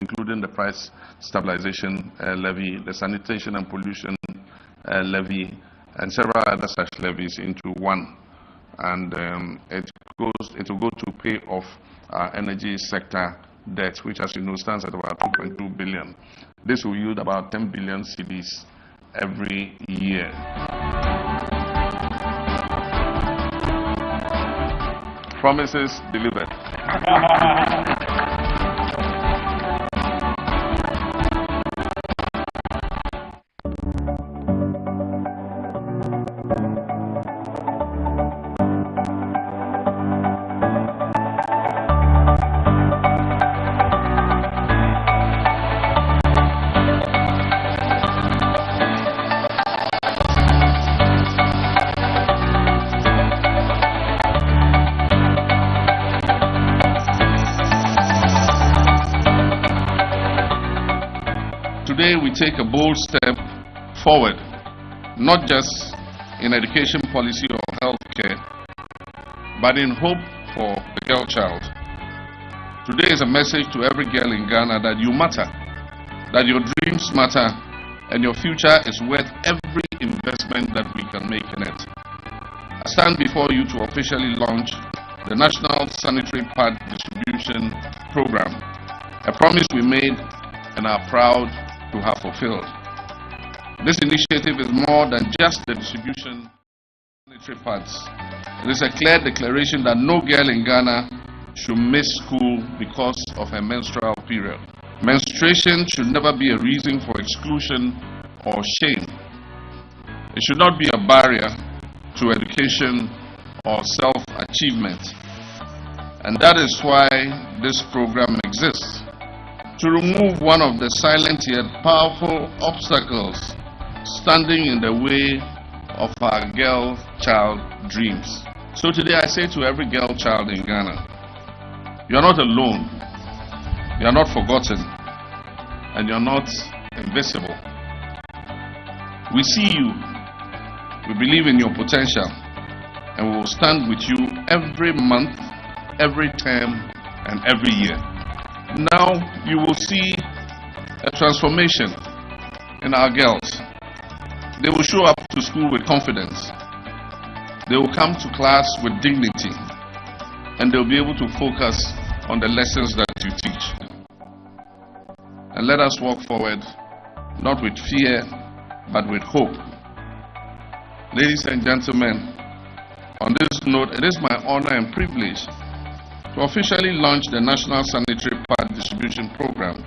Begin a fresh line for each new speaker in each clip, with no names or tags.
including the price stabilization levy, the sanitation and pollution levy, and several other such levies into one. And it will go to pay off our energy sector debt, which, as you know, stands at about 2.2 billion. This will yield about 10 billion cedis every year. Promises delivered. Today we take a bold step forward, not just in education policy or healthcare, but in hope for the girl child. Today is a message to every girl in Ghana that you matter, that your dreams matter, and your future is worth every investment that we can make in it. I stand before you to officially launch the National Sanitary Pad Distribution Program, a promise we made and are proud to have fulfilled. This initiative is more than just the distribution of sanitary pads. It is a clear declaration that no girl in Ghana should miss school because of her menstrual period. Menstruation should never be a reason for exclusion or shame. It should not be a barrier to education or self-achievement. And that is why this program exists, to remove one of the silent yet powerful obstacles standing in the way of our girl child dreams. So today I say to every girl child in Ghana, you are not alone, you are not forgotten, and you are not invisible. We see you, we believe in your potential, and we will stand with you every month, every term, and every year. Now you will see a transformation in our girls. They will show up to school with confidence. They will come to class with dignity, and they will be able to focus on the lessons that you teach. And let us walk forward, not with fear, but with hope. Ladies and gentlemen, on this note, it is my honor and privilege to officially launch the National Sanitary Pad Distribution Program.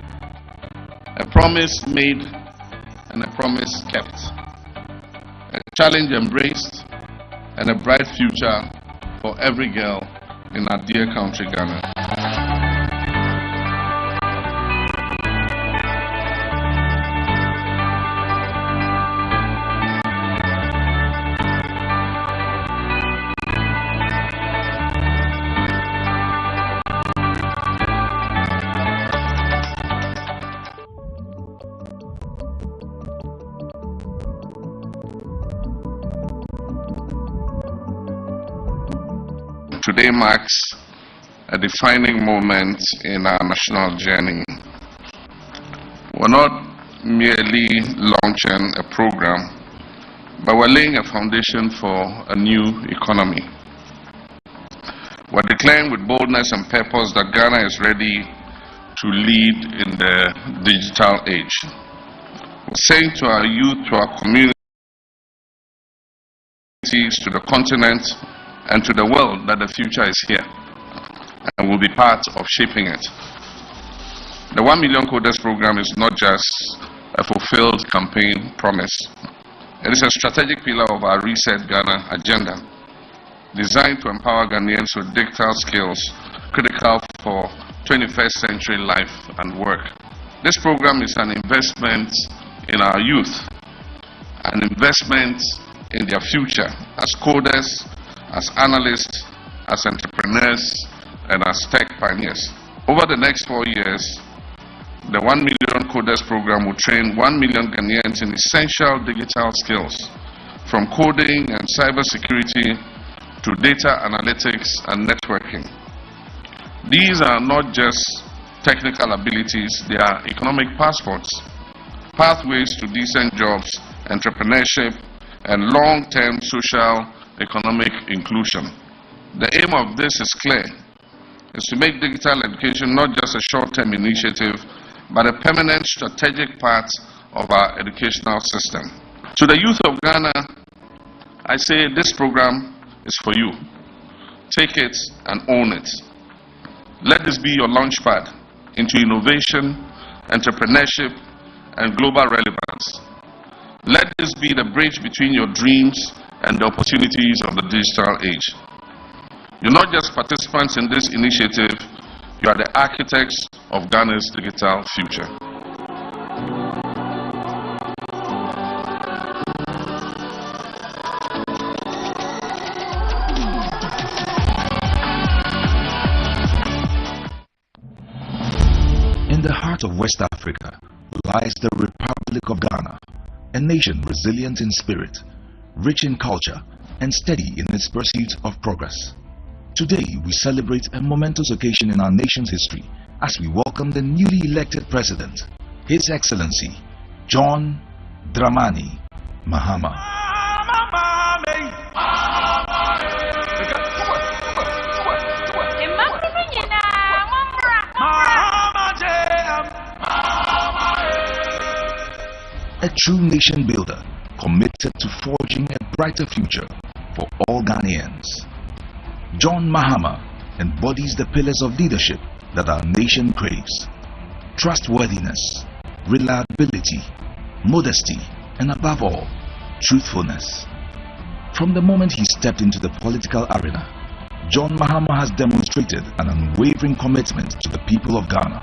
A promise made and a promise kept. A challenge embraced and a bright future for every girl in our dear country, Ghana. Today marks a defining moment in our national journey. We're not merely launching a program, but we're laying a foundation for a new economy. We're declaring with boldness and purpose that Ghana is ready to lead in the digital age. We're saying to our youth, to our communities, to the continent, and to the world that the future is here and will be part of shaping it. The 1 Million Coders program is not just a fulfilled campaign promise. It is a strategic pillar of our Reset Ghana agenda, designed to empower Ghanaians with digital skills critical for 21st century life and work. This program is an investment in our youth, an investment in their future as coders, as analysts, as entrepreneurs, and as tech pioneers. Over the next 4 years, the 1 Million Coders program will train 1 million Ghanaians in essential digital skills, from coding and cybersecurity to data analytics and networking. These are not just technical abilities, their economic passports, pathways to decent jobs, entrepreneurship, and long-term social economic inclusion. The aim of this is clear, is to make digital education not just a short-term initiative, but a permanent strategic part of our educational system. To the youth of Ghana, I say this program is for you. Take it and own it. Let this be your launchpad into innovation, entrepreneurship, and global relevance. Let this be the bridge between your dreams and the opportunities of the digital age. You're not just participants in this initiative, you are the architects of Ghana's digital future.
In the heart of West Africa lies the Republic of Ghana, a nation resilient in spirit, rich in culture, and steady in its pursuit of progress. Today, we celebrate a momentous occasion in our nation's history as we welcome the newly elected President, His Excellency, John Dramani Mahama. A true nation builder committed to forging a brighter future for all Ghanaians. John Mahama embodies the pillars of leadership that our nation craves: trustworthiness, reliability, modesty, and above all, truthfulness. From the moment he stepped into the political arena, John Mahama has demonstrated an unwavering commitment to the people of Ghana.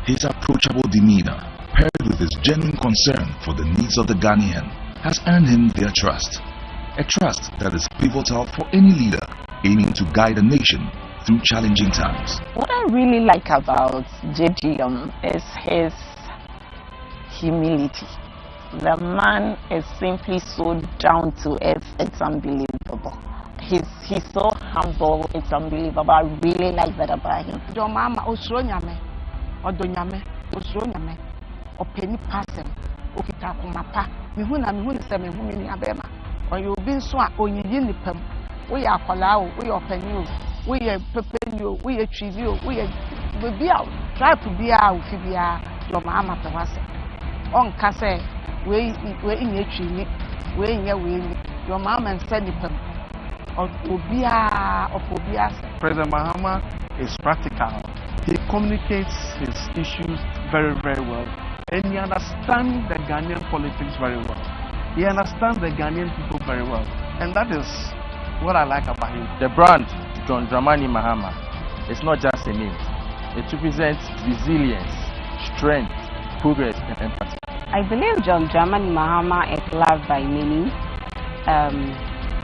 His approachable demeanor, paired with his genuine concern for the needs of the Ghanaian, has earned him their trust. A trust that is pivotal for any leader aiming to guide a nation through challenging times.
What I really like about JGM is his humility. The man is simply so down to earth, it's unbelievable. He's so humble, it's unbelievable. I really like that about him.
Your mama osronyame, odonyame, osronyame, openi pasem, okita kumapa, mihuna se mihuni abema. Or you've been so on your we are Palau, we are Penu, we are Pepenu, we are Trivio, we be out, try to be out, your mama Pawasa. On Casse, we in your tree, we in your way, your mama and Senipum, or Obia or Pobias.
President Mahama is practical. He communicates his issues very, very well, and he understands the Ghanaian politics very well. He understands the Ghanaian people very well, and that is what I like about him.
The brand John Dramani Mahama is not just a name. It represents resilience, strength, progress, and empathy.
I believe John Dramani Mahama is loved by many.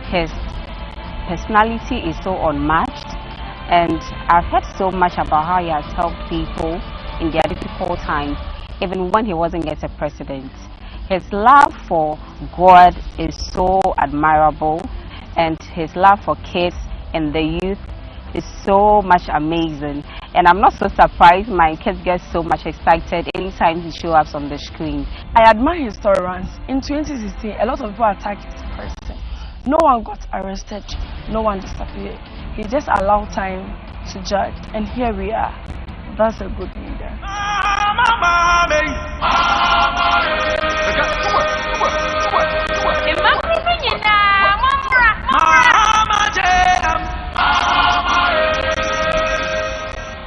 His personality is so unmatched, and I've heard so much about how he has helped people in their difficult times, even when he wasn't yet a president. His love for God is so admirable, and his love for kids and the youth is so much amazing. And I'm not so surprised my kids get so much excited anytime he shows up on the screen.
I admire his tolerance. In 2016, a lot of people attacked his person. No one got arrested, no one disappeared. He just allowed time to judge, and here we are. That's a good leader.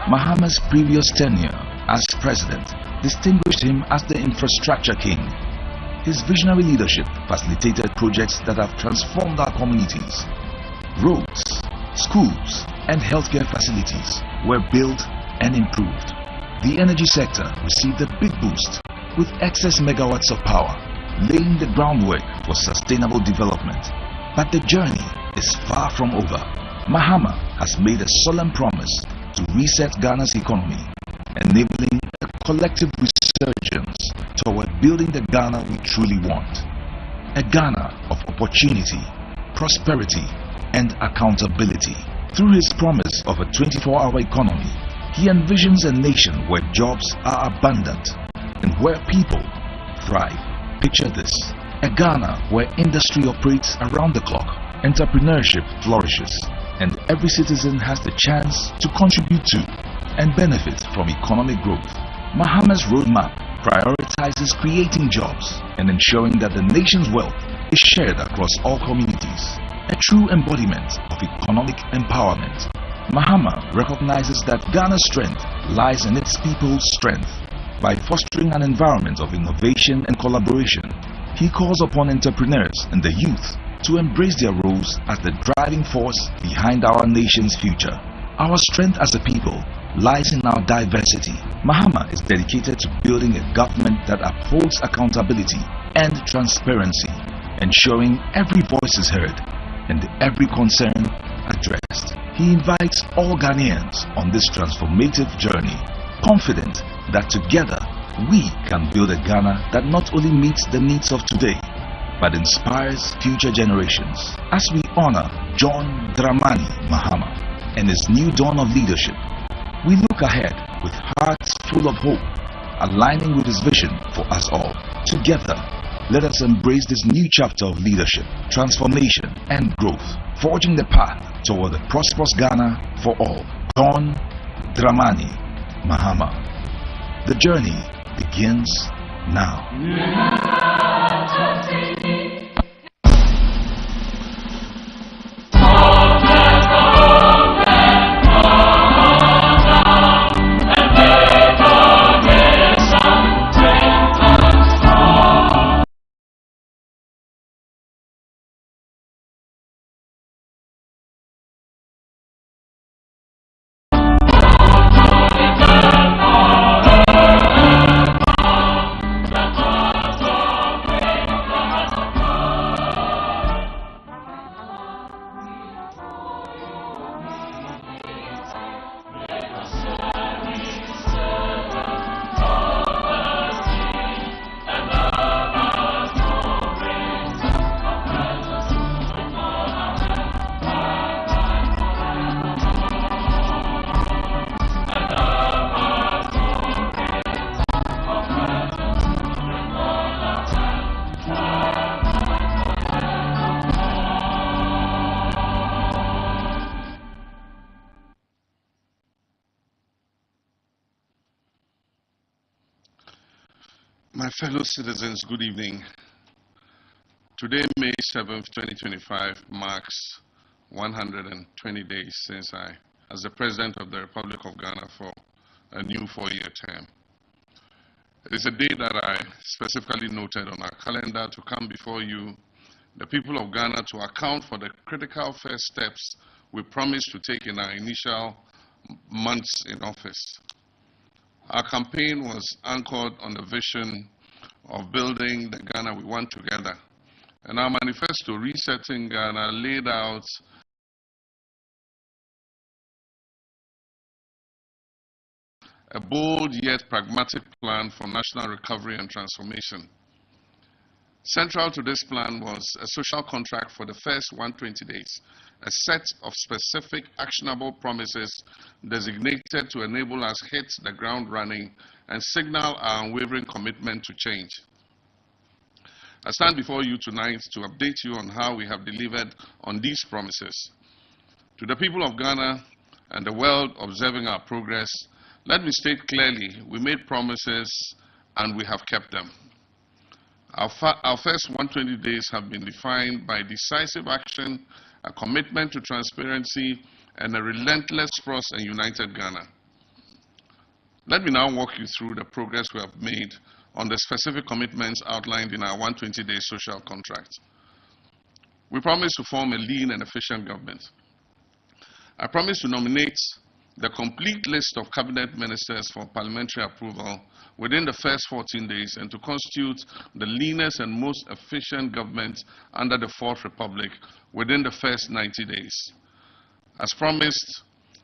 Mahama's previous tenure as president distinguished him as the infrastructure king. His visionary leadership facilitated projects that have transformed our communities. Roads, schools, and healthcare facilities were built and improved. The energy sector received a big boost with excess megawatts of power, laying the groundwork for sustainable development. But the journey is far from over. Mahama has made a solemn promise to reset Ghana's economy, enabling a collective resurgence toward building the Ghana we truly want. A Ghana of opportunity, prosperity, and accountability. Through his promise of a 24-hour economy, He envisions a nation where jobs are abundant and where people thrive. Picture this: a Ghana where industry operates around the clock, entrepreneurship flourishes, and every citizen has the chance to contribute to and benefit from economic growth. Mahama's roadmap prioritizes creating jobs and ensuring that the nation's wealth is shared across all communities, a true embodiment of economic empowerment. Mahama recognizes that Ghana's strength lies in its people's strength. By fostering an environment of innovation and collaboration, he calls upon entrepreneurs and the youth to embrace their roles as the driving force behind our nation's future. Our strength as a people lies in our diversity. Mahama is dedicated to building a government that upholds accountability and transparency, ensuring every voice is heard and every concern addressed. He invites all Ghanaians on this transformative journey, confident that together we can build a Ghana that not only meets the needs of today, but inspires future generations. As we honor John Dramani Mahama and his new dawn of leadership, we look ahead with hearts full of hope, aligning with his vision for us all. Together, let us embrace this new chapter of leadership, transformation, and growth, forging the path toward a prosperous Ghana for all. John Dramani Mahama. The journey begins now.
My fellow citizens, good evening. Today, May 7th, 2025, marks 120 days since I, as the President of the Republic of Ghana for a new 4-year term. It is a day that I specifically noted on our calendar to come before you, the people of Ghana, to account for the critical first steps we promised to take in our initial months in office. Our campaign was anchored on the vision of building the Ghana we want together. And our manifesto, Resetting Ghana, laid out a bold yet pragmatic plan for national recovery and transformation. Central to this plan was a social contract for the first 120 days, a set of specific actionable promises designated to enable us to hit the ground running and signal our unwavering commitment to change. I stand before you tonight to update you on how we have delivered on these promises. To the people of Ghana and the world observing our progress, let me state clearly, we made promises and we have kept them. Our first 120 days have been defined by decisive action, a commitment to transparency, and a relentless prosperous and united Ghana. Let me now walk you through the progress we have made on the specific commitments outlined in our 120-day social contract. We promised to form a lean and efficient government. I promised to nominate the complete list of cabinet ministers for parliamentary approval within the first 14 days and to constitute the leanest and most efficient government under the Fourth Republic within the first 90 days. As promised,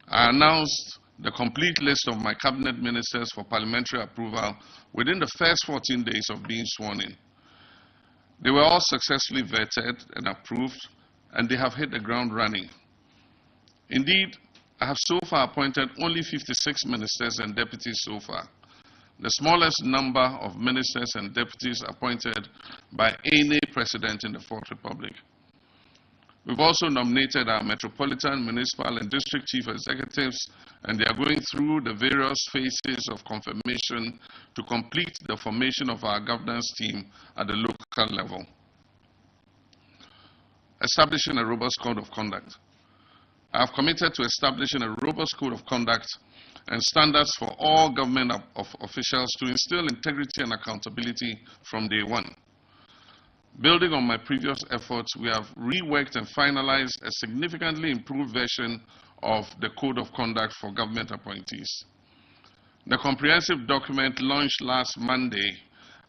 I announced the complete list of my cabinet ministers for parliamentary approval within the first 14 days of being sworn in. They were all successfully vetted and approved, and they have hit the ground running. Indeed, I have so far appointed only 56 ministers and deputies so far, the smallest number of ministers and deputies appointed by any president in the Fourth Republic. We've also nominated our metropolitan, municipal, and district chief executives, and they are going through the various phases of confirmation to complete the formation of our governance team at the local level. Establishing a robust code of conduct. I have committed to establishing a robust code of conduct and standards for all government officials to instill integrity and accountability from day one. Building on my previous efforts, we have reworked and finalized a significantly improved version of the Code of Conduct for government appointees. The comprehensive document launched last Monday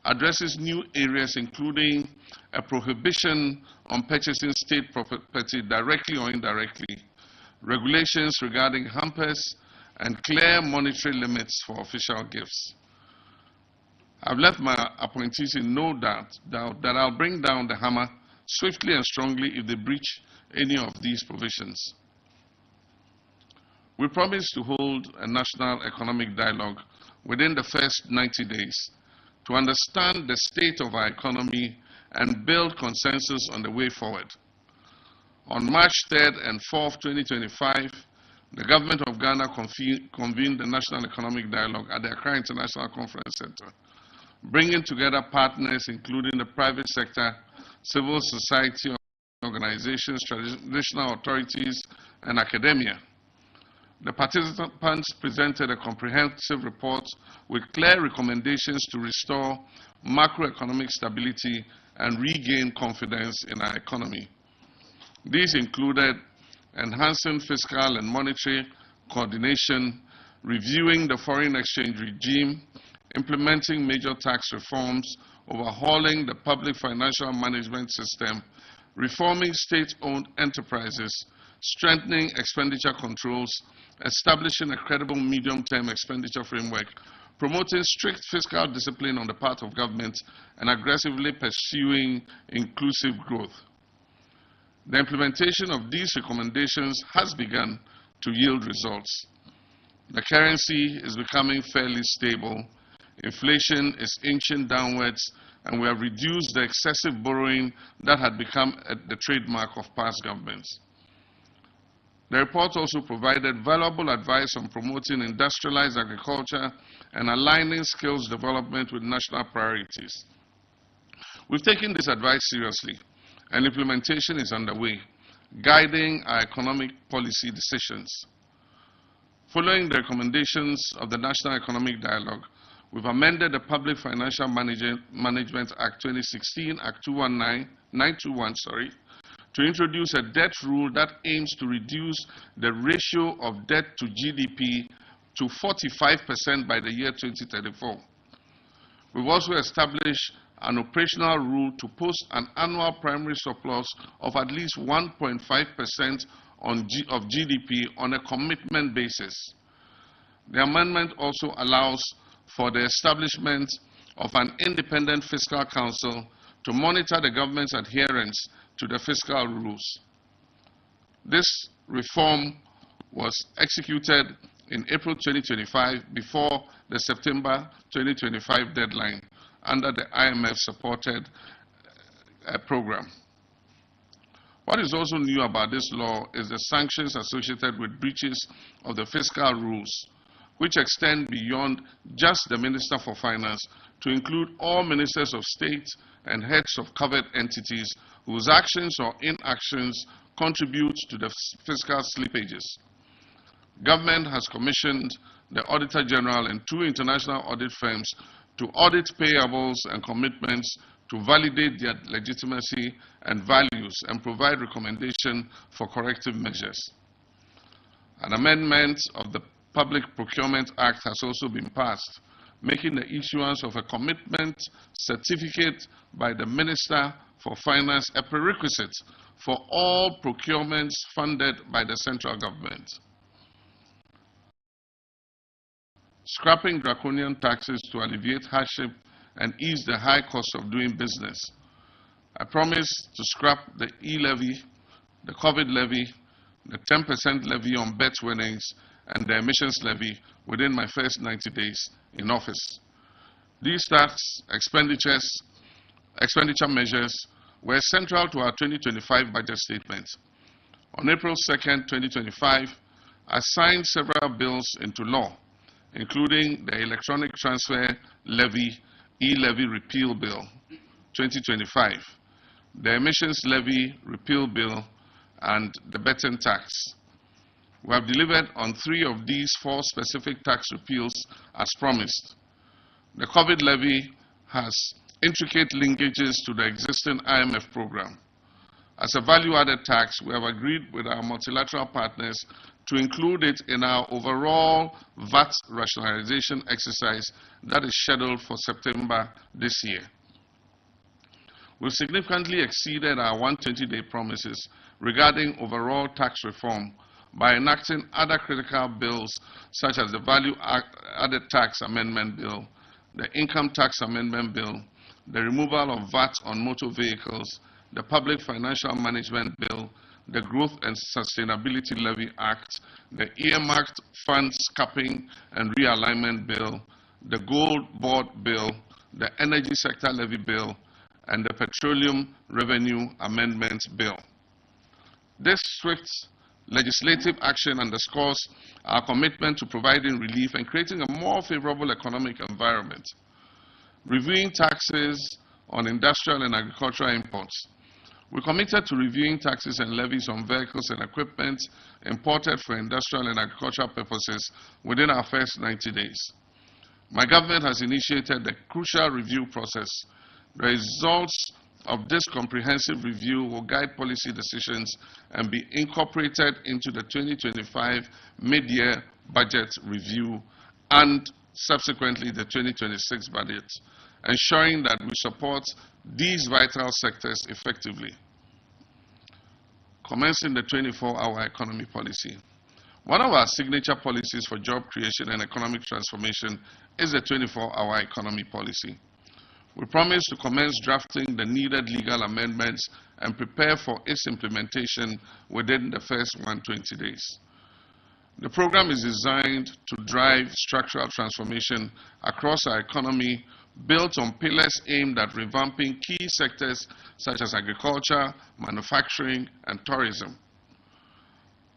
addresses new areas including a prohibition on purchasing state property directly or indirectly, regulations regarding hampers, and clear monetary limits for official gifts. I've left my appointees in no doubt that I'll bring down the hammer swiftly and strongly if they breach any of these provisions. We promise to hold a national economic dialogue within the first 90 days to understand the state of our economy and build consensus on the way forward. On March 3rd and 4th, 2025, the Government of Ghana convened the National Economic Dialogue at the Accra International Conference Center, bringing together partners including the private sector, civil society organizations, traditional authorities, and academia. The participants presented a comprehensive report with clear recommendations to restore macroeconomic stability and regain confidence in our economy. These included enhancing fiscal and monetary coordination, reviewing the foreign exchange regime, implementing major tax reforms, overhauling the public financial management system, reforming state-owned enterprises, strengthening expenditure controls, establishing a credible medium-term expenditure framework, promoting strict fiscal discipline on the part of government, and aggressively pursuing inclusive growth. The implementation of these recommendations has begun to yield results. The currency is becoming fairly stable, inflation is inching downwards, and we have reduced the excessive borrowing that had become the trademark of past governments. The report also provided valuable advice on promoting industrialized agriculture and aligning skills development with national priorities. We've taken this advice seriously, and implementation is underway, guiding our economic policy decisions. Following the recommendations of the National Economic Dialogue, we've amended the Public Financial Management Act 2016, Act 921, to introduce a debt rule that aims to reduce the ratio of debt to GDP to 45% by the year 2034. We've also established an operational rule to post an annual primary surplus of at least 1.5% of GDP on a commitment basis. The amendment also allows for the establishment of an independent fiscal council to monitor the government's adherence to the fiscal rules. This reform was executed in April 2025 before the September 2025 deadline under the IMF-supported program. What is also new about this law is the sanctions associated with breaches of the fiscal rules, which extend beyond just the Minister for Finance to include all ministers of state and heads of covered entities whose actions or inactions contribute to the fiscal slippages. Government has commissioned the Auditor General and 2 international audit firms to audit payables and commitments to validate their legitimacy and values and provide recommendation for corrective measures. An amendment of the Public Procurement Act has also been passed, making the issuance of a commitment certificate by the Minister for Finance a prerequisite for all procurements funded by the central government. Scrapping draconian taxes to alleviate hardship and ease the high cost of doing business. I promise to scrap the e-levy, the COVID levy, the 10% levy on bet winnings, and the emissions levy within my first 90 days in office. These tax expenditure measures were central to our 2025 budget statement. On April 2nd, 2025, I signed several bills into law, including the Electronic Transfer Levy (e-Levy) Repeal Bill 2025, the Emissions Levy Repeal Bill, and the betting tax. We have delivered on 3 of these 4 specific tax repeals as promised. The COVID levy has intricate linkages to the existing IMF program. As a value-added tax, we have agreed with our multilateral partners to include it in our overall VAT rationalization exercise that is scheduled for September this year. We've significantly exceeded our 120-day promises regarding overall tax reform by enacting other critical bills such as the Value-Added Tax Amendment Bill, the Income Tax Amendment Bill, the removal of VAT on motor vehicles, the Public Financial Management Bill, the Growth and Sustainability Levy Act, the Earmarked Funds Capping and Realignment Bill, the Gold Board Bill, the Energy Sector Levy Bill, and the Petroleum Revenue Amendment Bill. This swift legislative action underscores our commitment to providing relief and creating a more favorable economic environment. Reviewing taxes on industrial and agricultural imports. We're committed to reviewing taxes and levies on vehicles and equipment imported for industrial and agricultural purposes within our first 90 days. My government has initiated the crucial review process. The results of this comprehensive review will guide policy decisions and be incorporated into the 2025 mid-year budget review and subsequently the 2026 budget, ensuring that we support these vital sectors effectively. Commencing the 24-hour economy policy. One of our signature policies for job creation and economic transformation is the 24-hour economy policy. We promise to commence drafting the needed legal amendments and prepare for its implementation within the first 120 days. The program is designed to drive structural transformation across our economy, built on pillars aimed at revamping key sectors such as agriculture, manufacturing, and tourism.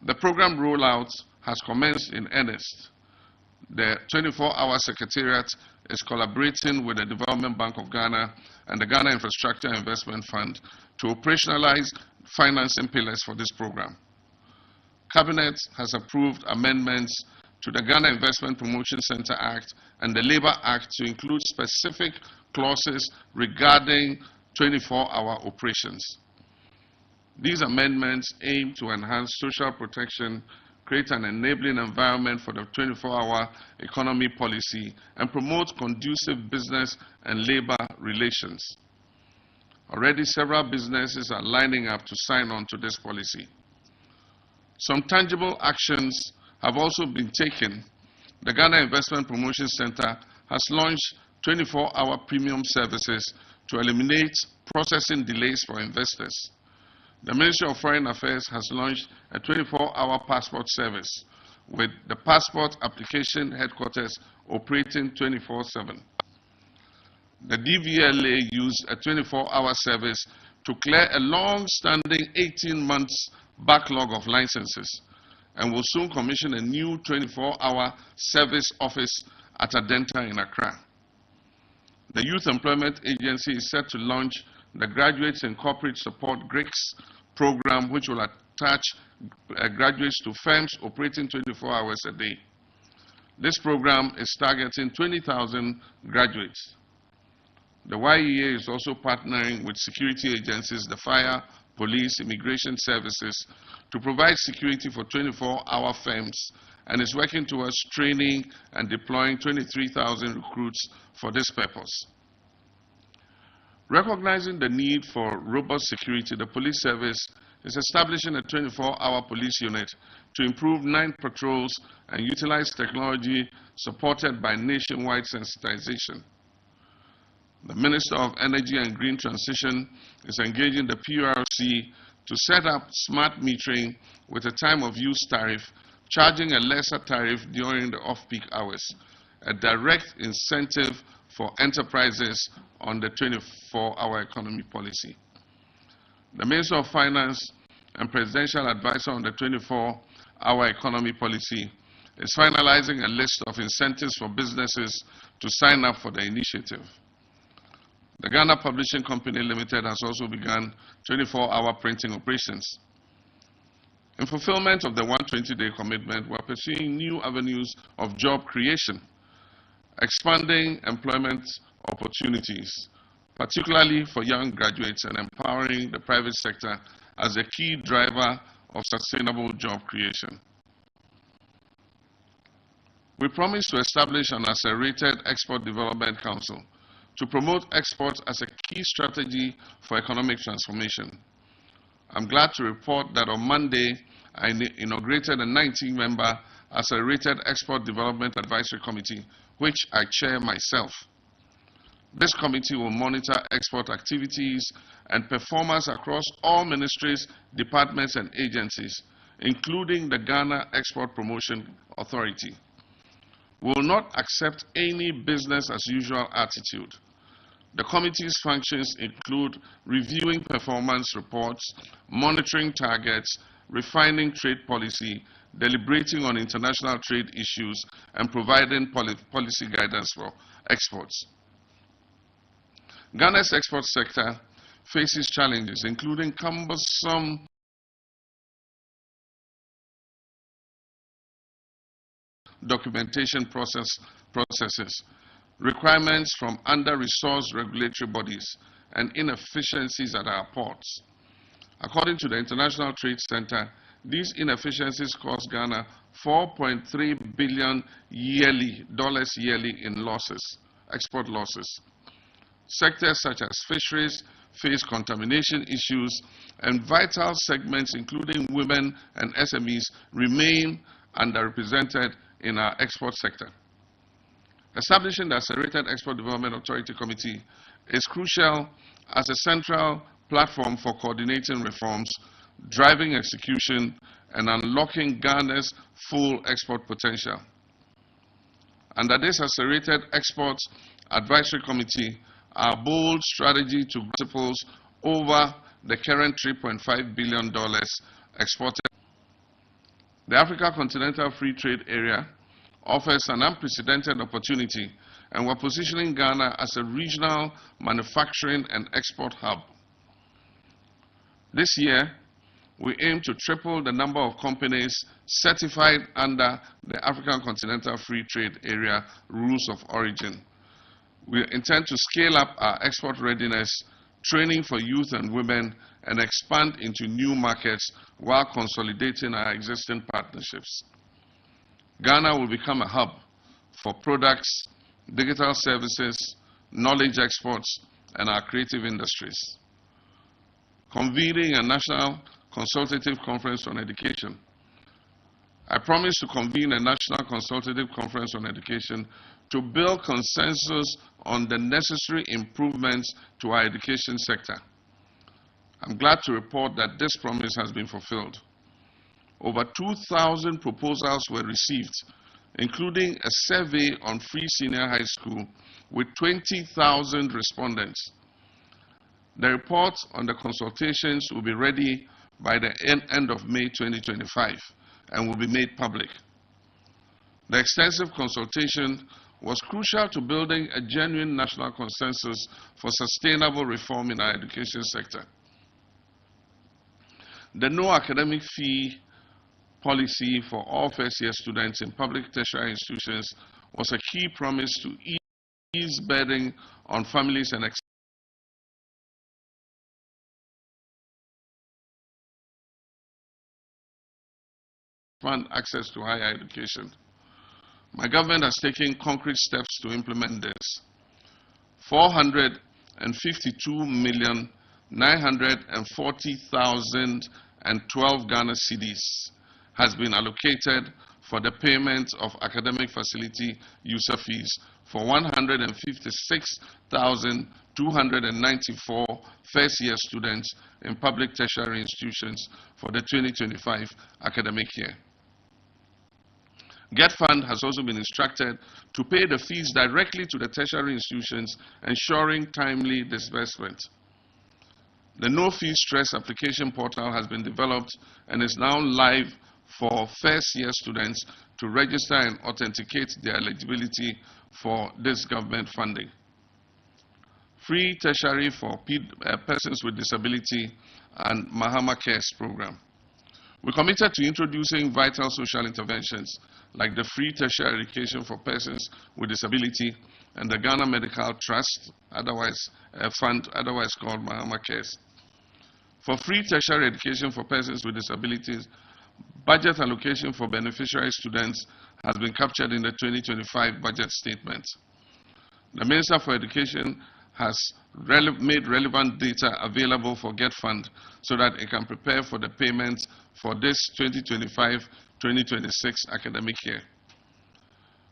The program rollout has commenced in earnest. The 24-hour Secretariat is collaborating with the Development Bank of Ghana and the Ghana Infrastructure Investment Fund to operationalize financing pillars for this program. Cabinet has approved amendments to the Ghana Investment Promotion Center Act and the Labour Act to include specific clauses regarding 24-hour operations. These amendments aim to enhance social protection, create an enabling environment for the 24-hour economy policy, and promote conducive business and labor relations. Already several businesses are lining up to sign on to this policy. Some tangible actions have also been taken. The Ghana Investment Promotion Center has launched 24-hour premium services to eliminate processing delays for investors. The Ministry of Foreign Affairs has launched a 24-hour passport service with the passport application headquarters operating 24/7. The DVLA used a 24-hour service to clear a long-standing 18 months backlog of licenses and will soon commission a new 24-hour service office at Adenta in Accra. The Youth Employment Agency is set to launch the Graduates in Corporate Support GRICS program, which will attach graduates to firms operating 24 hours a day. This program is targeting 20,000 graduates. The YEA is also partnering with security agencies, the fire, police, immigration services, to provide security for 24-hour firms and is working towards training and deploying 23,000 recruits for this purpose. Recognizing the need for robust security, the police service is establishing a 24-hour police unit to improve 9 patrols and utilize technology supported by nationwide sensitization. The Minister of Energy and Green Transition is engaging the PURC to set up smart metering with a time of use tariff, charging a lesser tariff during the off-peak hours, a direct incentive for enterprises on the 24-hour economy policy. The Minister of Finance and Presidential Advisor on the 24-hour economy policy is finalizing a list of incentives for businesses to sign up for the initiative. The Ghana Publishing Company Limited has also begun 24-hour printing operations. In fulfillment of the 120-day commitment, we are pursuing new avenues of job creation, expanding employment opportunities, particularly for young graduates, and empowering the private sector as a key driver of sustainable job creation. We promise to establish an accelerated Export Development Council to promote exports as a key strategy for economic transformation. I'm glad to report that on Monday, I inaugurated a 19-member Accelerated Export Development Advisory Committee, which I chair myself. This committee will monitor export activities and performance across all ministries, departments, and agencies, including the Ghana Export Promotion Authority. We will not accept any business-as-usual attitude. The committee's functions include reviewing performance reports, monitoring targets, refining trade policy, deliberating on international trade issues, and providing policy guidance for exports. Ghana's export sector faces challenges, including cumbersome documentation processes, requirements from under-resourced regulatory bodies, and inefficiencies at our ports. According to the International Trade Center, these inefficiencies cost Ghana $4.3 billion yearly in losses, export losses. Sectors such as fisheries face contamination issues, and vital segments including women and SMEs remain underrepresented in our export sector. Establishing the Accelerated Export Development Authority Committee is crucial as a central platform for coordinating reforms, driving execution, and unlocking Ghana's full export potential. Under this Accelerated Export Advisory Committee, our bold strategy to principles over the current $3.5 billion exported. The Africa Continental Free Trade Area offers an unprecedented opportunity, and we're positioning Ghana as a regional manufacturing and export hub. This year, we aim to triple the number of companies certified under the African Continental Free Trade Area Rules of Origin. We intend to scale up our export readiness, training for youth and women, and expand into new markets while consolidating our existing partnerships. Ghana will become a hub for products, digital services, knowledge exports, and our creative industries. Convening a national consultative conference on education. I promise to convene a national consultative conference on education to build consensus on the necessary improvements to our education sector. I'm glad to report that this promise has been fulfilled. Over 2,000 proposals were received, including a survey on free senior high school with 20,000 respondents. The report on the consultations will be ready by the end of May 2025 and will be made public. The extensive consultation was crucial to building a genuine national consensus for sustainable reform in our education sector. The no academic fee policy for all first-year students in public tertiary institutions was a key promise to ease burden on families and expand access to higher education. My government has taken concrete steps to implement this. 452,940,012 Ghana cedis has been allocated for the payment of academic facility user fees for 156,294 first-year students in public tertiary institutions for the 2025 academic year. Get Fund has also been instructed to pay the fees directly to the tertiary institutions, ensuring timely disbursement. The No Fee Stress application portal has been developed and is now live for first-year students to register and authenticate their eligibility for this government funding. Free tertiary for persons with disability and Mahama Cares program. We committed to introducing vital social interventions like the free tertiary education for persons with disability and the Ghana Medical Trust, fund, otherwise called Mahama Cares. For free tertiary education for persons with disabilities, budget allocation for beneficiary students has been captured in the 2025 budget statement. The Minister for Education has made relevant data available for Get Fund so that it can prepare for the payment for this 2025-2026 academic year.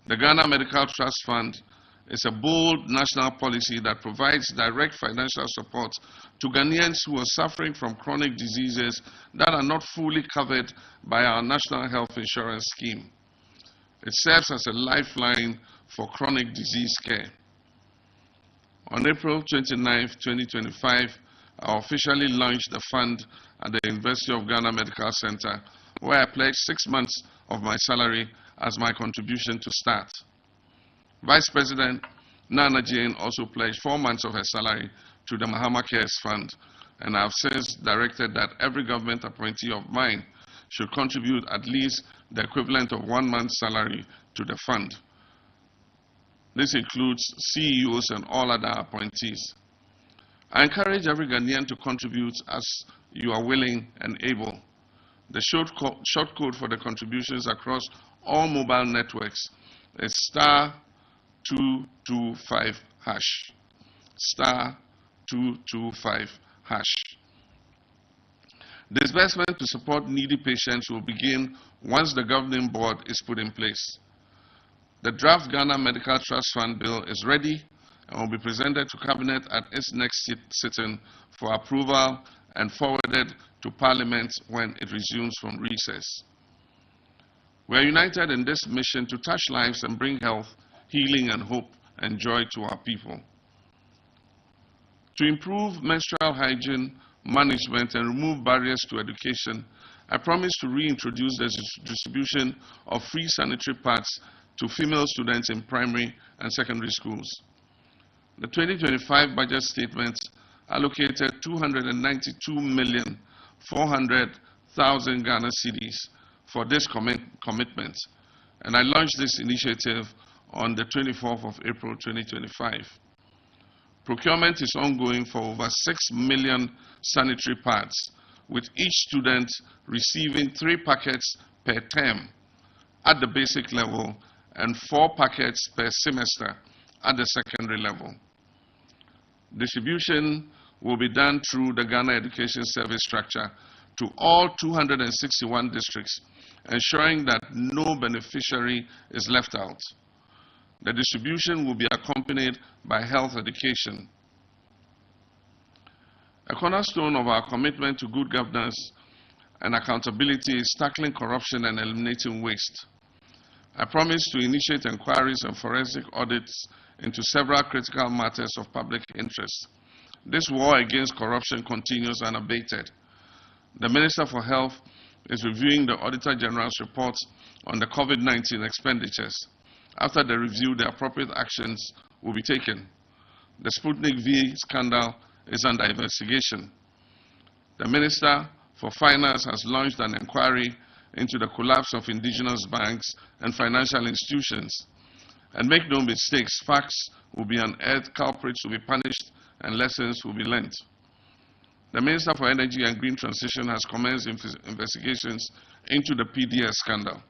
The Ghana Medical Trust Fund is a bold national policy that provides direct financial support to Ghanaians who are suffering from chronic diseases that are not fully covered by our national health insurance scheme. It serves as a lifeline for chronic disease care. On April 29, 2025, I officially launched the fund at the University of Ghana Medical Center, where I pledged 6 months of my salary as my contribution to start. Vice President Nana Jane also pledged 4 months of her salary to the Mahama Cares Fund, and I have since directed that every government appointee of mine should contribute at least the equivalent of 1 month's salary to the fund. This includes CEOs and all other appointees. I encourage every Ghanaian to contribute as you are willing and able. The short code for the contributions across all mobile networks is *225#. *225#. Disbursement to support needy patients will begin once the governing board is put in place. The draft Ghana Medical Trust Fund bill is ready and will be presented to Cabinet at its next sitting for approval and forwarded to Parliament when it resumes from recess. We are united in this mission to touch lives and bring health, healing, and hope and joy to our people. To improve menstrual hygiene, management, and remove barriers to education, I promise to reintroduce the distribution of free sanitary pads to female students in primary and secondary schools. The 2025 budget statement allocated 292,400,000 Ghana cedis for this commitment, and I launched this initiative on the 24th of April 2025. Procurement is ongoing for over 6 million sanitary pads, with each student receiving 3 packets per term at the basic level and 4 packets per semester at the secondary level. Distribution will be done through the Ghana Education Service structure to all 261 districts, ensuring that no beneficiary is left out. The distribution will be accompanied by health education. A cornerstone of our commitment to good governance and accountability is tackling corruption and eliminating waste. I promise to initiate inquiries and forensic audits into several critical matters of public interest. This war against corruption continues unabated. The Minister for Health is reviewing the Auditor General's report on the COVID-19 expenditures. After the review, the appropriate actions will be taken. The Sputnik V scandal is under investigation. The Minister for Finance has launched an inquiry into the collapse of indigenous banks and financial institutions. And make no mistakes, facts will be unearthed, culprits will be punished, and lessons will be learned. The Minister for Energy and Green Transition has commenced investigations into the PDS scandal.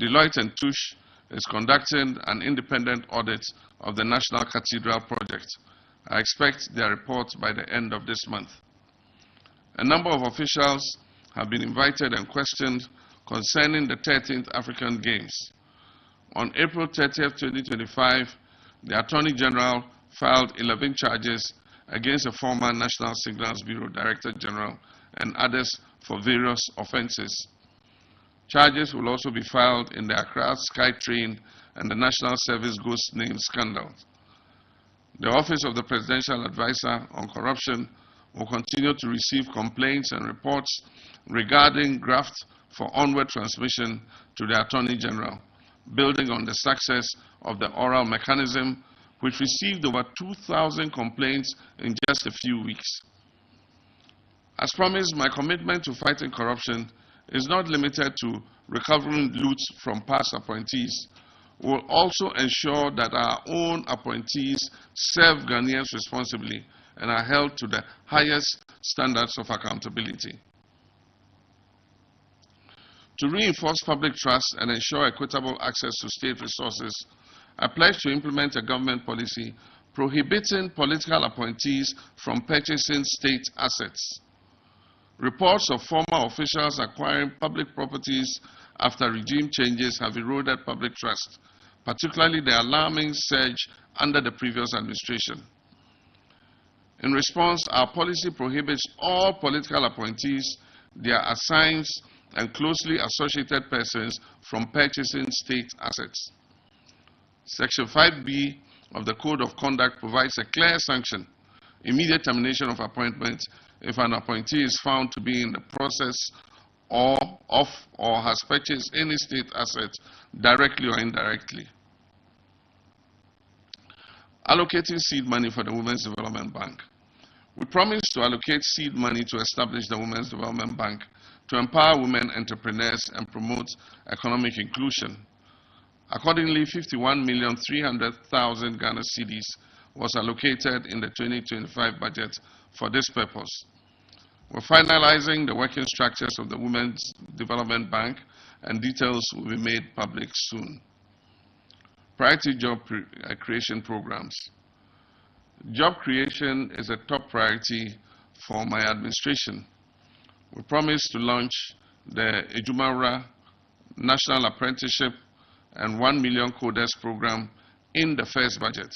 Deloitte and Touche is conducting an independent audit of the National Cathedral project. I expect their report by the end of this month. A number of officials have been invited and questioned concerning the 13th African Games. On April 30th, 2025, the Attorney General filed 11 charges against a former National Signals Bureau Director General and others for various offenses. Charges will also be filed in the Accra SkyTrain and the National Service Ghost Name scandal. The Office of the Presidential Advisor on Corruption will continue to receive complaints and reports regarding graft for onward transmission to the Attorney General, building on the success of the oral mechanism, which received over 2,000 complaints in just a few weeks. As promised, my commitment to fighting corruption is not limited to recovering loot from past appointees. We will also ensure that our own appointees serve Ghanaians responsibly and are held to the highest standards of accountability. To reinforce public trust and ensure equitable access to state resources, I pledge to implement a government policy prohibiting political appointees from purchasing state assets. Reports of former officials acquiring public properties after regime changes have eroded public trust, particularly the alarming surge under the previous administration. In response, our policy prohibits all political appointees, their assigns, and closely associated persons from purchasing state assets. Section 5B of the Code of Conduct provides a clear sanction, immediate termination of appointment if an appointee is found to be in the process of or has purchased any state asset directly or indirectly. Allocating seed money for the Women's Development Bank. We promise to allocate seed money to establish the Women's Development Bank to empower women entrepreneurs and promote economic inclusion. Accordingly, 51,300,000 Ghana cedis was allocated in the 2025 budget for this purpose. We're finalizing the working structures of the Women's Development Bank, and details will be made public soon. Priority job creation programs. Job creation is a top priority for my administration. We promise to launch the Ejumara National Apprenticeship and 1 million coders program in the first budget.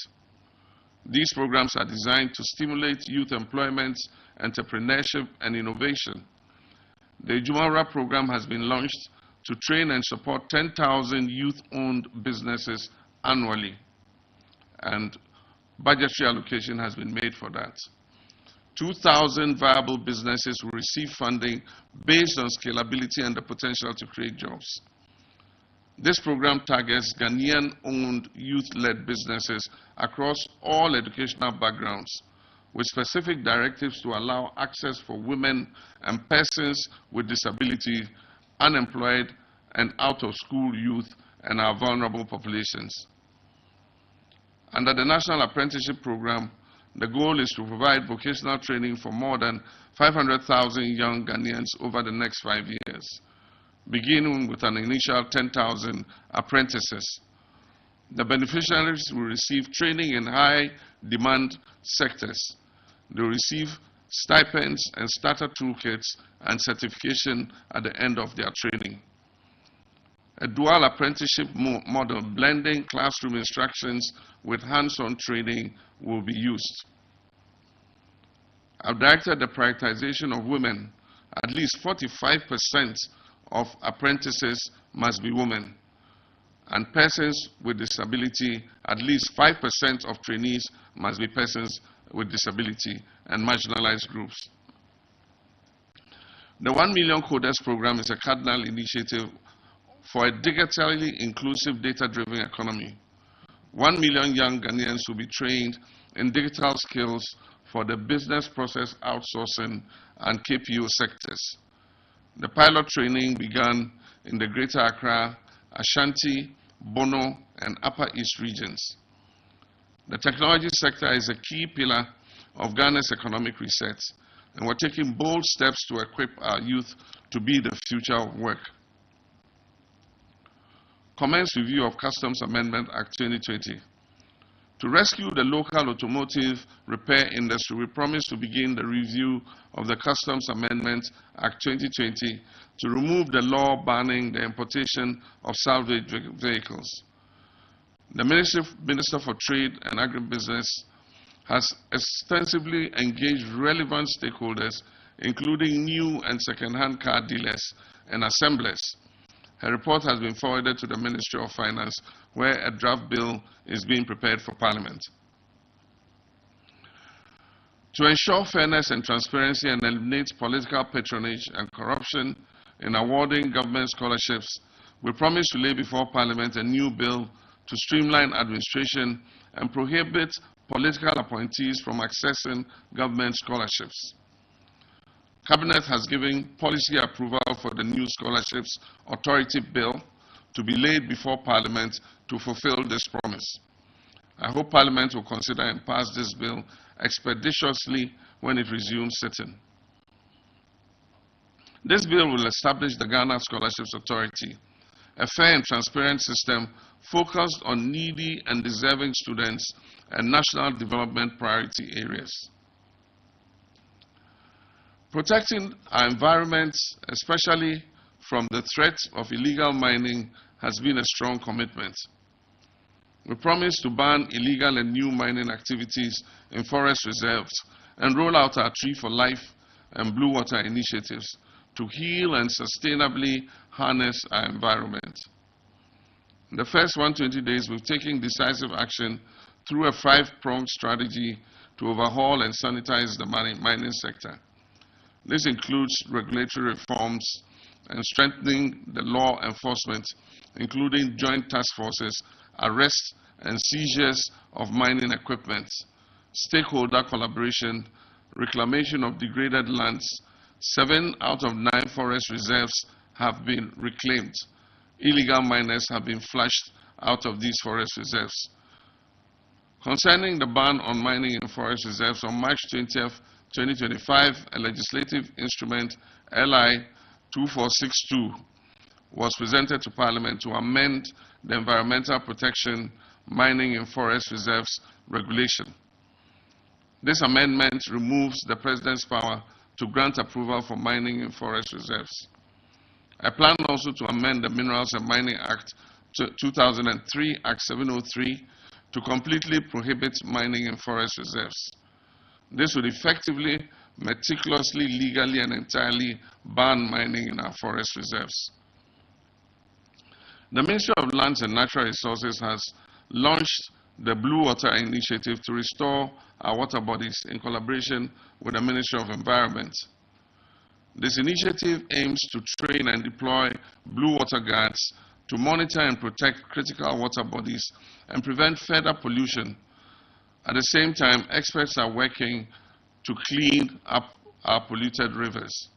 These programs are designed to stimulate youth employment, entrepreneurship, and innovation. The Ejumara program has been launched to train and support 10,000 youth-owned businesses annually, and budgetary allocation has been made for that. 2,000 viable businesses will receive funding based on scalability and the potential to create jobs. This program targets Ghanaian-owned youth-led businesses across all educational backgrounds, with specific directives to allow access for women and persons with disability, unemployed and out-of-school youth, and our vulnerable populations. Under the National Apprenticeship Program, the goal is to provide vocational training for more than 500,000 young Ghanaians over the next 5 years, beginning with an initial 10,000 apprentices. The beneficiaries will receive training in high-demand sectors. They will receive stipends and starter toolkits and certification at the end of their training. A dual apprenticeship model blending classroom instructions with hands-on training will be used. I've directed the prioritization of women. At least 45% of apprentices must be women, and persons with disability, at least 5% of trainees must be persons with disability and marginalized groups. The 1 million coders program is a cardinal initiative for a digitally inclusive, data-driven economy. 1 million young Ghanaians will be trained in digital skills for the business process outsourcing and KPO sectors. The pilot training began in the Greater Accra, Ashanti, Bono, and Upper East regions. The technology sector is a key pillar of Ghana's economic reset, and we're taking bold steps to equip our youth to be the future of work. Commence review of Customs Amendment Act 2020. To rescue the local automotive repair industry, we promise to begin the review of the Customs Amendment Act 2020 to remove the law banning the importation of salvage vehicles. The Minister for Trade and Agribusiness has extensively engaged relevant stakeholders, including new and second-hand car dealers and assemblers. Her report has been forwarded to the Ministry of Finance, where a draft bill is being prepared for Parliament. To ensure fairness and transparency and eliminate political patronage and corruption in awarding government scholarships, we promise to lay before Parliament a new bill to streamline administration and prohibit political appointees from accessing government scholarships. Cabinet has given policy approval for the new Scholarships Authority Bill to be laid before Parliament to fulfill this promise. I hope Parliament will consider and pass this bill expeditiously when it resumes sitting. This bill will establish the Ghana Scholarships Authority, a fair and transparent system focused on needy and deserving students and national development priority areas. Protecting our environment, especially from the threat of illegal mining, has been a strong commitment. We promise to ban illegal and new mining activities in forest reserves and roll out our Tree for Life and Blue Water initiatives to heal and sustainably harness our environment. In the first 120 days, we've taken decisive action through a 5-pronged strategy to overhaul and sanitize the mining sector. This includes regulatory reforms and strengthening the law enforcement, including joint task forces, arrests and seizures of mining equipment, stakeholder collaboration, reclamation of degraded lands. 7 out of 9 forest reserves have been reclaimed. Illegal miners have been flushed out of these forest reserves. Concerning the ban on mining in forest reserves, on March 20th, 2025, a legislative instrument, LI 2462, was presented to Parliament to amend the Environmental Protection Mining in Forest Reserves Regulation. This amendment removes the President's power to grant approval for mining in forest reserves. I plan also to amend the Minerals and Mining Act 2003, Act 703, to completely prohibit mining in forest reserves. This would effectively, meticulously, legally, and entirely ban mining in our forest reserves. The Ministry of Lands and Natural Resources has launched the Blue Water Initiative to restore our water bodies in collaboration with the Ministry of Environment. This initiative aims to train and deploy blue water guards to monitor and protect critical water bodies and prevent further pollution. At the same time, experts are working to clean up our polluted rivers.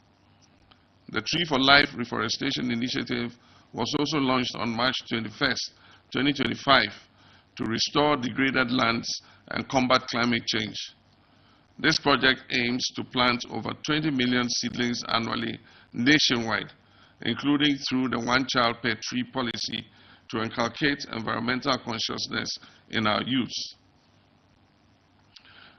The Tree for Life Reforestation Initiative was also launched on March 21st, 2025, to restore degraded lands and combat climate change. This project aims to plant over 20 million seedlings annually nationwide, including through the One Child Per Tree policy to inculcate environmental consciousness in our youth.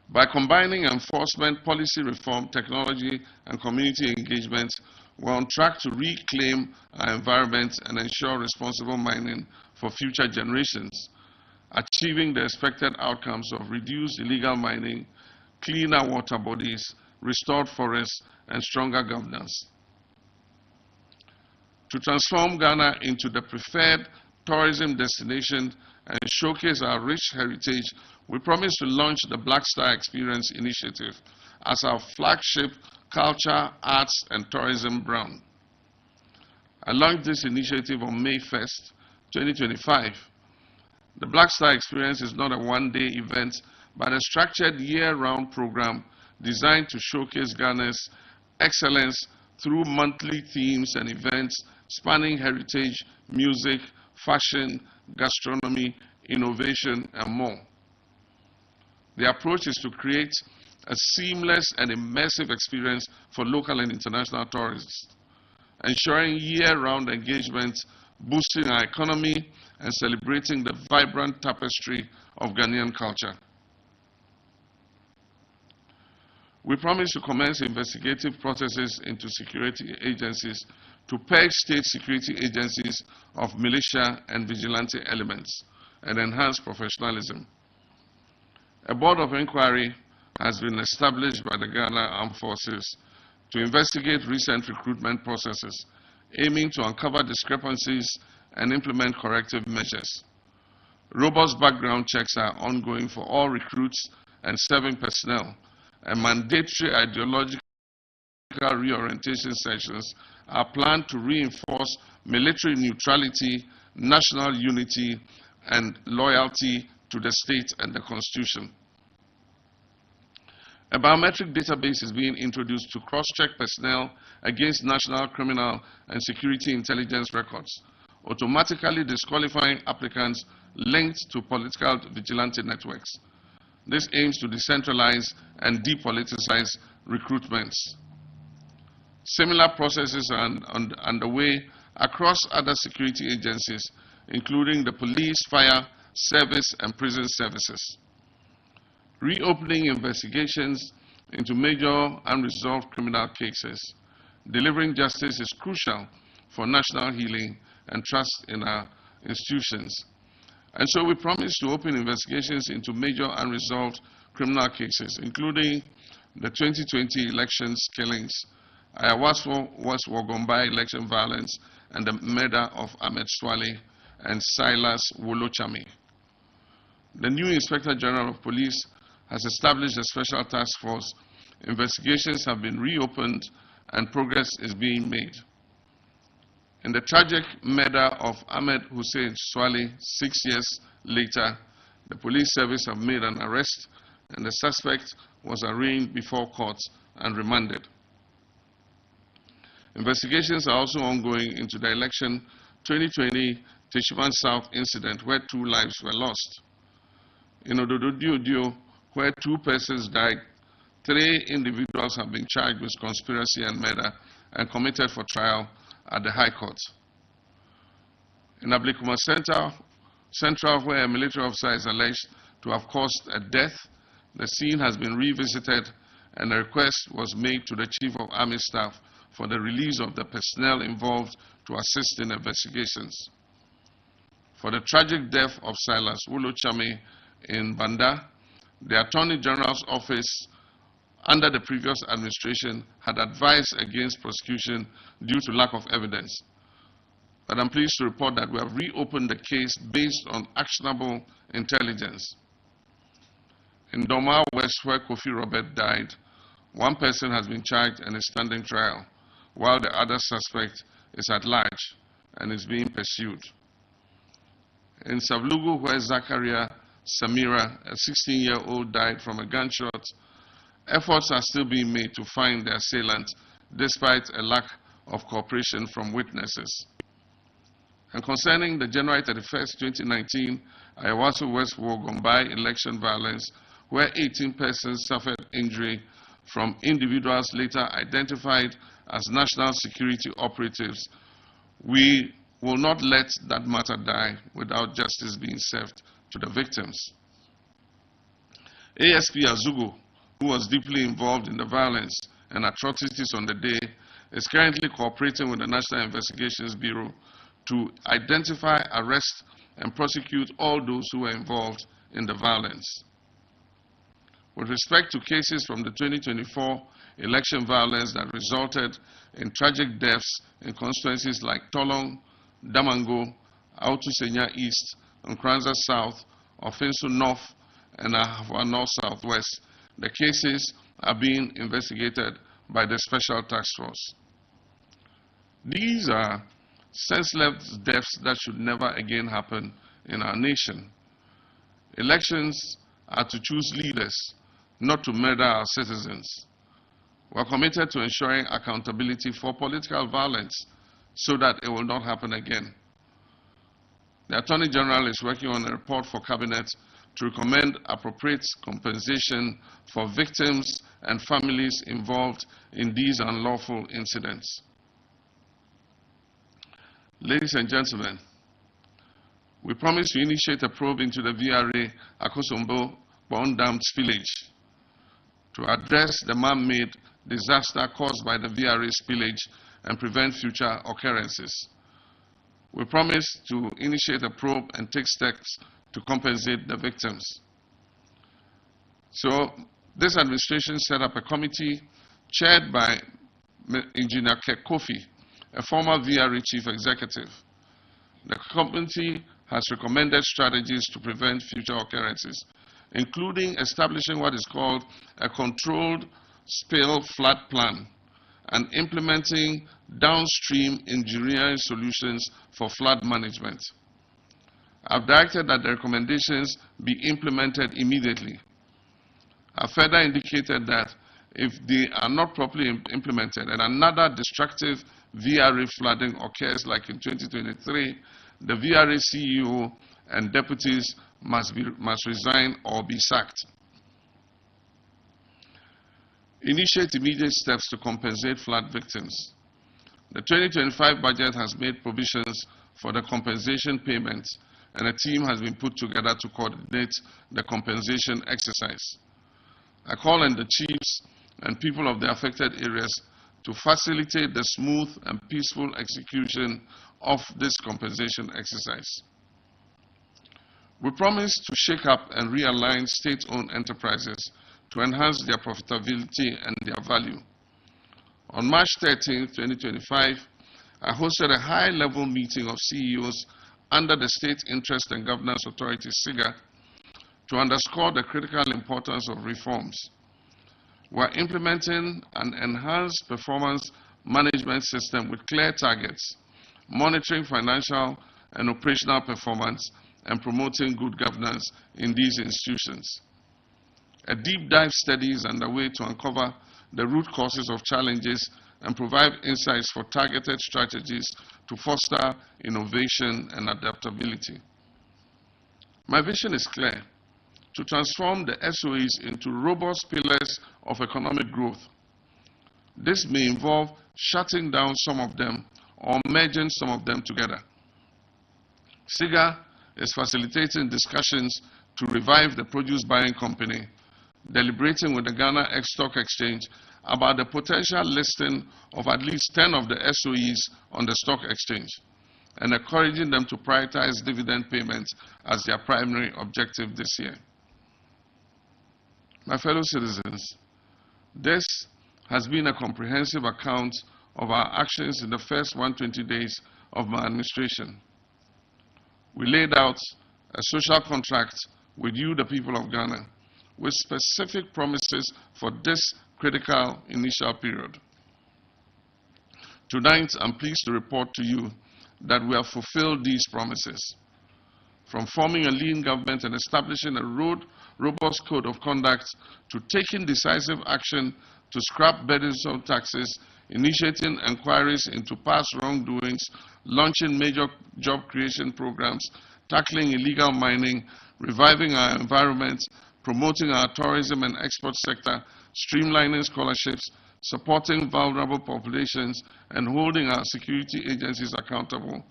By combining enforcement, policy reform, technology, and community engagement, we're on track to reclaim our environment and ensure responsible mining for future generations, achieving the expected outcomes of reduced illegal mining, cleaner water bodies, restored forests, and stronger governance. To transform Ghana into the preferred tourism destination and showcase our rich heritage, we promise to launch the Black Star Experience Initiative as our flagship culture, arts, and tourism brand. I launched this initiative on May 1st, 2025. The Black Star Experience is not a one-day event, but a structured year-round program designed to showcase Ghana's excellence through monthly themes and events spanning heritage, music, fashion, gastronomy, innovation, and more. The approach is to create a seamless and immersive experience for local and international tourists, ensuring year-round engagement, boosting our economy, and celebrating the vibrant tapestry of Ghanaian culture. We promise to commence investigative processes into security agencies to purge state security agencies of militia and vigilante elements, and enhance professionalism. A board of inquiry has been established by the Ghana Armed Forces to investigate recent recruitment processes, aiming to uncover discrepancies and implement corrective measures. Robust background checks are ongoing for all recruits and serving personnel, and mandatory ideological reorientation sessions are planned to reinforce military neutrality, national unity, and loyalty to the state and the constitution. A biometric database is being introduced to cross-check personnel against national criminal and security intelligence records, automatically disqualifying applicants linked to political vigilante networks. This aims to decentralize and depoliticize recruitments. Similar processes are underway across other security agencies, including the police, fire, service, and prison services. Reopening investigations into major unresolved criminal cases. Delivering justice is crucial for national healing and trust in our institutions. And so we promise to open investigations into major unresolved criminal cases, including the 2020 elections killings, Ayawaso West Wogombai election violence, and the murder of Ahmed Swale and Silas Wolochami. The new Inspector General of Police has established a special task force. Investigations have been reopened and progress is being made. In the tragic murder of Ahmed Hussein Swale 6 years later, the police service have made an arrest and the suspect was arraigned before court and remanded. Investigations are also ongoing into the election 2020 Tishiman South incident where 2 lives were lost. In Odododio, where 2 persons died, 3 individuals have been charged with conspiracy and murder and committed for trial at the High Court. In Ablikuma Central, where a military officer is alleged to have caused a death, the scene has been revisited and a request was made to the Chief of Army Staff for the release of the personnel involved to assist in investigations. For the tragic death of Silas Wolochami in Banda, the Attorney General's office under the previous administration had advised against prosecution due to lack of evidence. But I'm pleased to report that we have reopened the case based on actionable intelligence. In Doma West, where Kofi Robert died, 1 person has been charged and is standing trial, while the other suspect is at large and is being pursued. In Savlugu, where Zakaria Samira, a 16-year-old, died from a gunshot, efforts are still being made to find the assailant despite a lack of cooperation from witnesses. And concerning the January 31st, 2019 Ayawaso West Wogombai election violence, where 18 persons suffered injury from individuals later identified as national security operatives, we will not let that matter die without justice being served to the victims. ASP Azugo, who was deeply involved in the violence and atrocities on the day, is currently cooperating with the National Investigations Bureau to identify, arrest, and prosecute all those who were involved in the violence. With respect to cases from the 2024 election violence that resulted in tragic deaths in constituencies like Tolong, Damango, Autusenya East, Nkranza South, Ofinsu North, and Ahafua North Southwest, the cases are being investigated by the Special Task Force. These are senseless deaths that should never again happen in our nation. Elections are to choose leaders, not to murder our citizens. We are committed to ensuring accountability for political violence so that it will not happen again. The Attorney General is working on a report for Cabinet to recommend appropriate compensation for victims and families involved in these unlawful incidents. Ladies and gentlemen, we promise to initiate a probe into the VRA Akosombo Bond Dam spillage to address the man-made disaster caused by the VRA spillage and prevent future occurrences. We promise to initiate a probe and take steps to compensate the victims. So this administration set up a committee chaired by Engineer Kofi, a former VRA chief executive. The committee has recommended strategies to prevent future occurrences, including establishing what is called a controlled spill flood plan and implementing downstream engineering solutions for flood management. I've directed that the recommendations be implemented immediately. I further indicated that if they are not properly implemented and another destructive VRA flooding occurs like in 2023, the VRA CEO and deputies must resign or be sacked. Initiate immediate steps to compensate flood victims. The 2025 budget has made provisions for the compensation payments, and a team has been put together to coordinate the compensation exercise. I call on the chiefs and people of the affected areas to facilitate the smooth and peaceful execution of this compensation exercise. We promise to shake up and realign state-owned enterprises to enhance their profitability and their value. On March 13, 2025, I hosted a high-level meeting of CEOs under the State Interest and Governance Authority, SIGA, to underscore the critical importance of reforms. We are implementing an enhanced performance management system with clear targets, monitoring financial and operational performance, and promoting good governance in these institutions. A deep dive study is underway to uncover the root causes of challenges and provide insights for targeted strategies to foster innovation and adaptability. My vision is clear: to transform the SOEs into robust pillars of economic growth. This may involve shutting down some of them or merging some of them together. SIGA is facilitating discussions to revive the produce buying company, deliberating with the Ghana Stock Exchange about the potential listing of at least 10 of the SOEs on the stock exchange, and encouraging them to prioritize dividend payments as their primary objective this year. My fellow citizens, this has been a comprehensive account of our actions in the first 120 days of my administration. We laid out a social contract with you, the people of Ghana, with specific promises for this critical initial period. Tonight, I'm pleased to report to you that we have fulfilled these promises. From forming a lean government and establishing a robust code of conduct, to taking decisive action to scrap burdensome taxes, initiating inquiries into past wrongdoings, launching major job creation programs, tackling illegal mining, reviving our environment, promoting our tourism and export sector, streamlining scholarships, supporting vulnerable populations, and holding our security agencies accountable.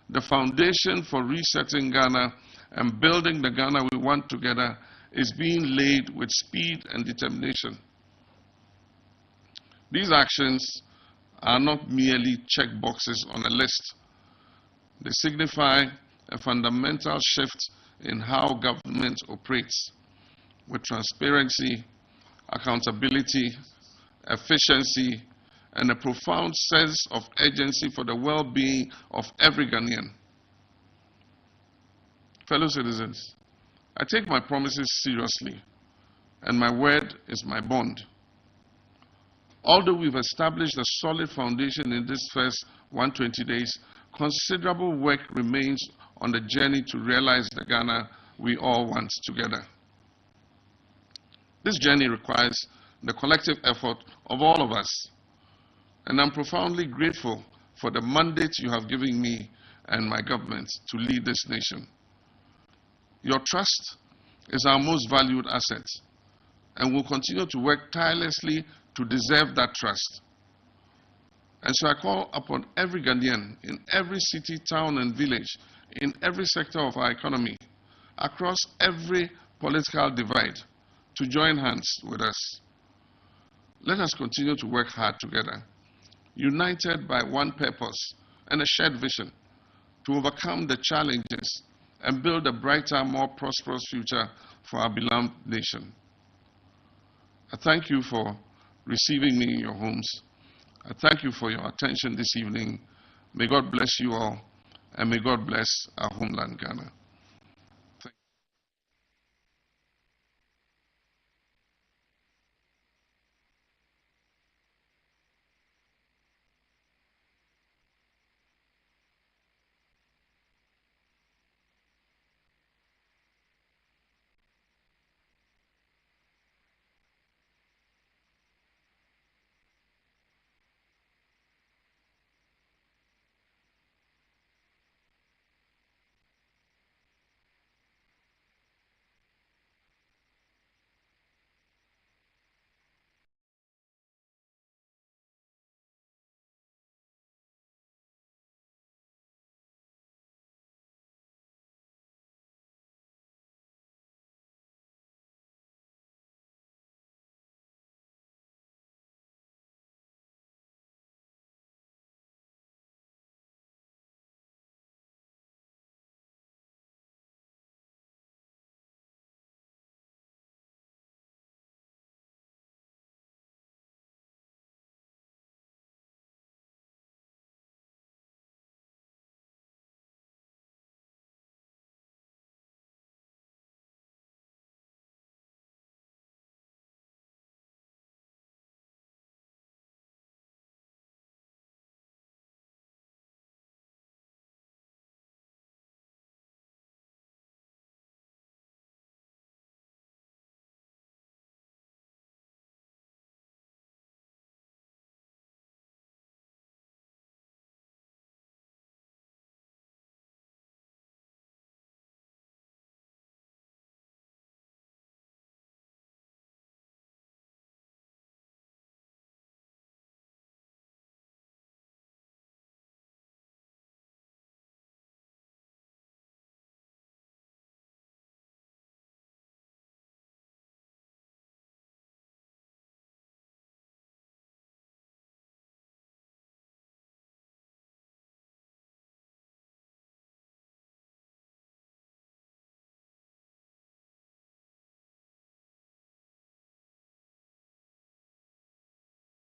The foundation for resetting Ghana and building the Ghana we want together is being laid with speed and determination. These actions are not merely check boxes on a list. They signify a fundamental shift in how government operates, with transparency, accountability, efficiency, and a profound sense of urgency for the well-being of every Ghanaian. Fellow citizens, I take my promises seriously, and my word is my bond. Although we've established a solid foundation in this first 120 days, considerable work remains on the journey to realize the Ghana we all want together. This journey requires the collective effort of all of us, and I'm profoundly grateful for the mandate you have given me and my government to lead this nation. Your trust is our most valued asset, and we'll continue to work tirelessly to deserve that trust. And so I call upon every Ghanaian in every city, town, and village, in every sector of our economy, across every political divide, to join hands with us. Let us continue to work hard together, united by one purpose and a shared vision, to overcome the challenges and build a brighter, more prosperous future for our beloved nation. I thank you for receiving me in your homes. I thank you for your attention this evening. May God bless you all, and may God bless our homeland, Ghana.